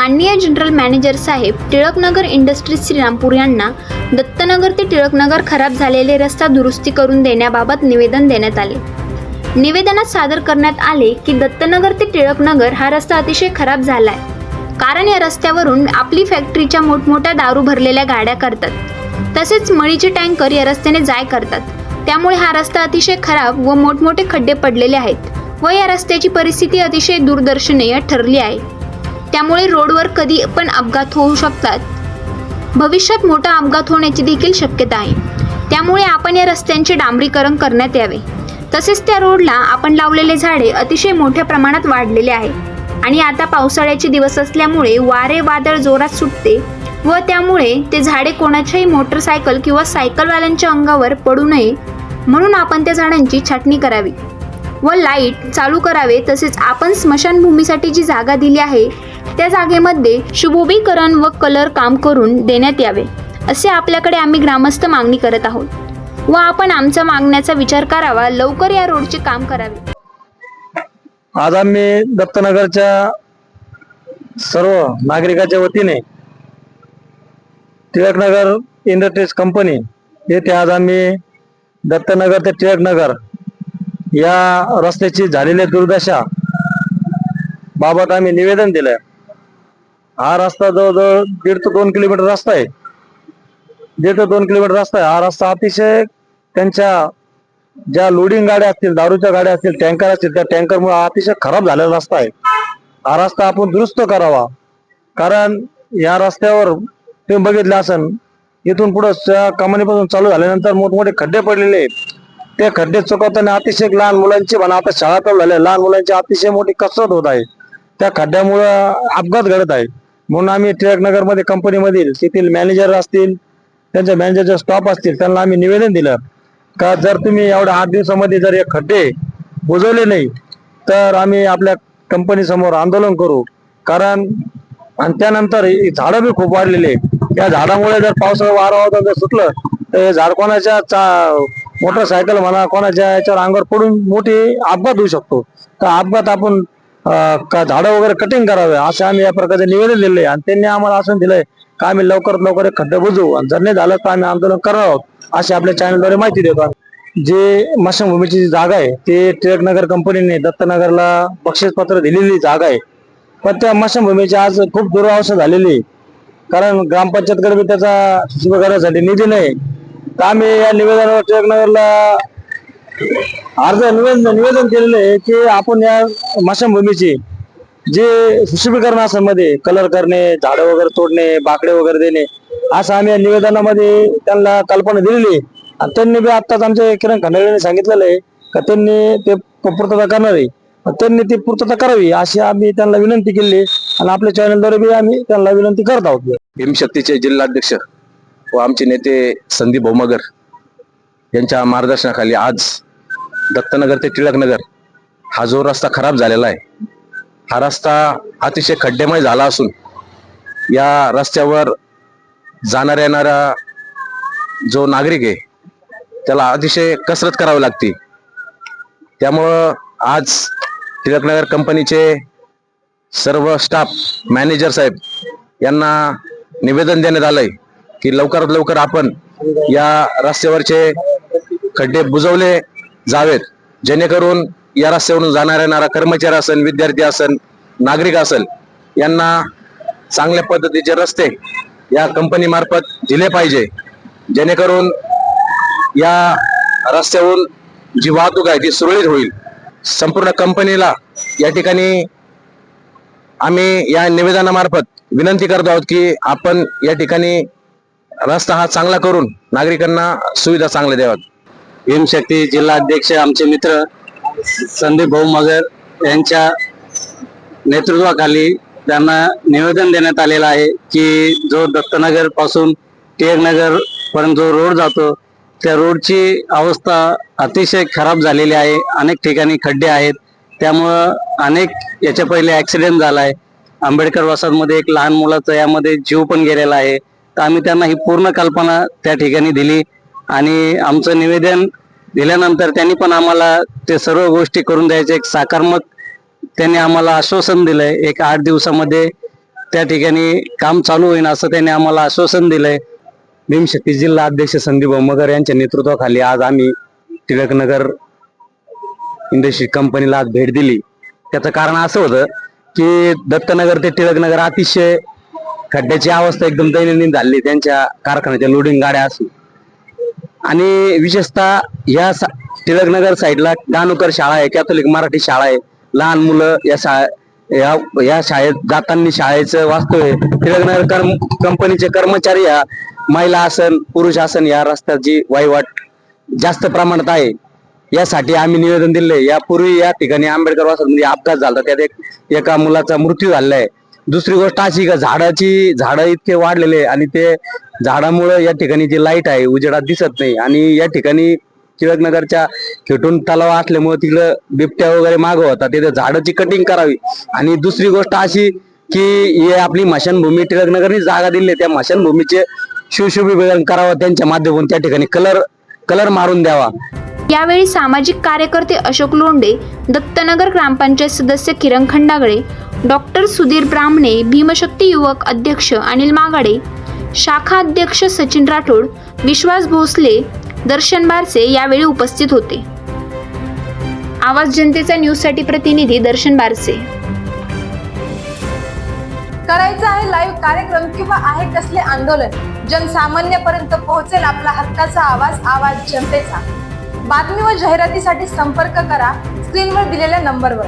माननीय general manager साहेब, Tilaknagar industries Shrirampur यांना दत्तनगर ते टिळकनगर खराब झालेले रस्ता दुरुस्ती करून देण्याबाबत निवेदन देण्यात आले। निवेदनात सादर करण्यात आले की दत्तनगर ते टिळकनगर हा रस्ता अतिशय खराब झाला आहे, कारण या रस्त्यावरून आपली फॅक्टरीच्या मोठमोठ्या दारू भरलेल्या गाड्या करतात, तसेच मळीचे टँकर या रस्त्याने जाय करतात। त्यामुळे हा रस्ता अतिशय खराब व मोठमोठे खड्डे पडलेले आहेत व या रस्त्याची परिस्थिती अतिशय दुर्दर्शनीय ठरली आहे। त्यामुळे रोडवर कधी पण अपघात होऊ शकतात, भविष्यात मोठा अपघात होण्याची देखील शक्यता आहे। त्यामुळे आपण या रस्त्यांचे डांबरीकरण करण्यात यावे। तसेच त्या रोडला आपण लावलेले झाडे अतिशय मोठ्या प्रमाणात वाढलेले आहे आणि आता पावसाळ्याचे दिवस असल्यामुळे वारे वादळ जोरात सुटते व त्यामुळे ते झाडे कोणाच्याही मोटरसायकल किंवा सायकलवाल्यांच्या अंगावर पडू नये म्हणून आपण त्या झाडांची छाटणी करावी व लाईट चालू करावे। तसेच आपण स्मशानभूमीसाठी जी जागा दिली आहे त्या जागेमध्ये शुभोभीकरण व कलर काम करून देण्यात यावे, असे आपल्याकडे आम्ही ग्रामस्थ मागणी करत आहोत व आपण आमच्या मागण्याचा विचार करावा। लवकर या रोडचे काम करावे। आज आम्ही दत्तनगरच्या सर्व नागरिकांच्या वतीने टिळकनगर इंडस्ट्रीज कंपनी येथे आज आम्ही दत्तनगर ते टिळकनगर या रस्त्याची झालेली दुर्दशा बाबत आम्ही निवेदन दिलं। हा रस्ता जवळजवळ 1.5 ते 2 किलोमीटर रस्ता आहे। 1.5 ते 2 किलोमीटर रस्ता आहे। हा रस्ता अतिशय त्यांच्या ज्या लोडिंग गाड्या असतील, दारूच्या गाड्या असतील, टँकर असतील, त्या टँकरमुळे अतिशय खराब झालेला रस्ता आहे। हा रस्ता आपण दुरुस्त करावा, कारण या रस्त्यावर तुम्ही बघितलं असेल, इथून पुढे कमानीपासून चालू झाल्यानंतर मोठमोठे खड्डे पडलेले आहेत। ते खड्डे चुकवताना अतिशय लहान मुलांची म्हणा, आता शाळा चालू झाल्या, लहान मुलांची अतिशय मोठी कसरत होत आहे। त्या खड्ड्यामुळे अपघात घडत आहे। म्हणून आम्ही टिळकनगर मध्ये कंपनीमधील तेथील मॅनेजर असतील, त्यांच्या मॅनेजरचे स्टाफ असतील, त्यांना आम्ही निवेदन दिलं का जर तुम्ही एवढ्या 8 दिवसामध्ये जर हे खड्डे बुजवले नाही तर आम्ही आपल्या कंपनी समोर आंदोलन करू। कारण आणि त्यानंतर झाडं बी खूप वाढलेले, त्या झाडामुळे जर पावसाळा वारा जर सुटलं तर झाड कोणाच्या मोटरसायकल म्हणा, कोणाच्या याच्यावर अंगावर पडून मोठी अपघात होऊ शकतो। तर अपघात आपण झाडं वगैरे कटिंग करावे असं आम्ही या प्रकारचे निवेदन दिले आणि त्यांनी आम्हाला असं दिलंय का आम्ही लवकरात लवकर खड्डे बुजवू आणि जर नाही झालं तर आम्ही आंदोलन करणार आहोत, अशी आपल्या चॅनलद्वारे माहिती देतो। जे स्मशानभूमीची जी जागा आहे ते टिळकनगर कंपनीने दत्तनगरला बक्षीसपत्र दिलेली जागा आहे, पण त्या स्मशानभूमीची आज खूप दुरावस्था झालेली आहे, कारण ग्रामपंचायतकडे बी त्याचा सुशोभीकरणासाठी निधी नाही। तर आम्ही या निवेदनावर टिळकनगरला निवेदन केलेलं आहे की आपण या स्मशानभूमीची जे सुशोभीकरण असेल मध्ये कलर करणे, झाडं वगैरे तोडणे, बाकडे वगैरे देणे, असं आम्ही या निवेदनामध्ये त्यांना कल्पना दिलेली आहे। आणि त्यांनी बी आत्ताच आमच्या किरण खंडागळेंनी सांगितलेलं आहे का त्यांनी ते पूर्तता करणार आहे, त्यांनी ती पूर्तता करावी अशी आम्ही त्यांना विनंती केली आणि आपल्या चॅनलद्वारे बी आम्ही त्यांना विनंती करत आहोत। भीमशक्तीचे जिल्हाध्यक्ष व आमचे नेते संदीप भौमगर यांच्या मार्गदर्शनाखाली आज दत्तनगर ते टिळकनगर हा जो रस्ता खराब झालेला आहे, हा रस्ता अतिशय खड्डेमय झाला असून या रस्त्यावर जाणारा येणारा जो नागरिक आहे त्याला अतिशय कसरत करावी लागते। त्यामुळं आज टिळकनगर कंपनीचे सर्व स्टाफ, मॅनेजर साहेब यांना निवेदन देण्यात आलंय की लवकरात लवकर आपण या रस्त्यावरचे खड्डे बुजवले जावेत, जेणेकरून या रस्त्यावरून जाणारा येणारा कर्मचारी असेल, विद्यार्थी असेल, नागरिक असेल, यांना चांगल्या पद्धतीचे रस्ते या कंपनी मार्फत दिले पाहिजे, जेणेकरून या रस्त्यावरून जी वाहतूक आहे ती सुरळीत होईल। संपूर्ण कंपनीला या ठिकाणी आम्ही या निवेदनामार्फत विनंती करतो आहोत की आपण या ठिकाणी रस्ता हा चांगला करून नागरिकांना सुविधा चांगल्या द्याव्यात। भीमशक्ती जिल्हाध्यक्ष आमचे मित्र संदीप भौमगर यांच्या नेतृत्वाखाली त्यांना निवेदन देण्यात आलेलं आहे की जो दत्तनगर पासून टिळकनगर पर्यंत जो रोड जातो त्या रोडची अवस्था अतिशय खराब झालेली आहे। अनेक ठिकाणी खड्डे आहेत, त्यामुळं अनेक याच्या पहिले ऍक्सिडेंट झालाय। आंबेडकर वसाहतमध्ये एक लहान मुलाचा यामध्ये जीव पण गेलेला आहे। तर आम्ही त्यांना ही पूर्ण कल्पना त्या ठिकाणी दिली आणि आमचं निवेदन दिल्यानंतर त्यांनी पण आम्हाला ते सर्व गोष्टी करून द्यायचे एक सकारात्मक त्यांनी आम्हाला आश्वासन दिलंय। एक 8 दिवसामध्ये त्या ठिकाणी काम चालू होईल असं त्यांनी आम्हाला आश्वासन दिलंय. भीमशक्ती जिल्हा अध्यक्ष संदीप भौमकर यांच्या नेतृत्वाखाली आज आम्ही टिळकनगर इंडस्ट्री कंपनीला आज भेट दिली. त्याचं कारण असं होतं की दत्तनगर ते टिळकनगर अतिशय खड्ड्याची अवस्था एकदम दैनंदिन झाली त्यांच्या कारखान्याच्या लोडिंग गाड्या असून. आणि विशेषतः या टिळकनगर साईडला गाणूकर शाळा आहे, कॅथोलिक मराठी शाळा आहे. लहान मुलं या शाळेत जाताना शाळेचं वास्तव आहे. टिळकनगर कंपनीचे कर्मचारी या महिला असन पुरुष असन या रस्त्याची वहिवाट जास्त प्रमाणात आहे. यासाठी आम्ही निवेदन दिले. यापूर्वी या ठिकाणी आंबेडकर वासमध्ये अपघात झाला, त्यात एका मुलाचा मृत्यू झालेला आहे. दुसरी गोष्ट अशी का झाडं इतके वाढलेले आणि ते झाडामुळे या ठिकाणी जी लाईट आहे उजेडात दिसत नाही. आणि या ठिकाणी टिळकनगरच्या खेटून तलाव असल्यामुळे तिकडं बिबट्या वगैरे मागं होता, तिथे झाडाची कटिंग करावी. आणि दुसरी गोष्ट अशी की हे आपली स्मशानभूमी टिळकनगरनी जागा दिली, त्या स्मशानभूमीचे शिवशोभीकरण करावं, त्यांच्या माध्यमातून त्या ठिकाणी कलर मारून द्यावा. यावेळी सामाजिक कार्यकर्ते अशोक लोंढे, दत्तनगर ग्रामपंचायत सदस्य किरण खंडागळे, डॉक्टर सुधीर ब्राह्मणे, भीमशक्ती युवक अध्यक्ष अनिल मागाडे, शाखा अध्यक्ष सचिन राठोड, विश्वास भोसले, दर्शन बारसे यावेळी उपस्थित होते. आवाज जनतेचा न्यूजसाठी प्रतिनिधी दर्शन बारसे. करायचं आहे लाईव्ह कार्यक्रम किंवा आहे कसले आंदोलन, जनसामान्यपर्यंत पोहोचेल आपला हक्काचा आवाज जनतेचा. बातमी व जाहिरातीसाठी संपर्क करा स्क्रीनवर दिलेल्या नंबरवर.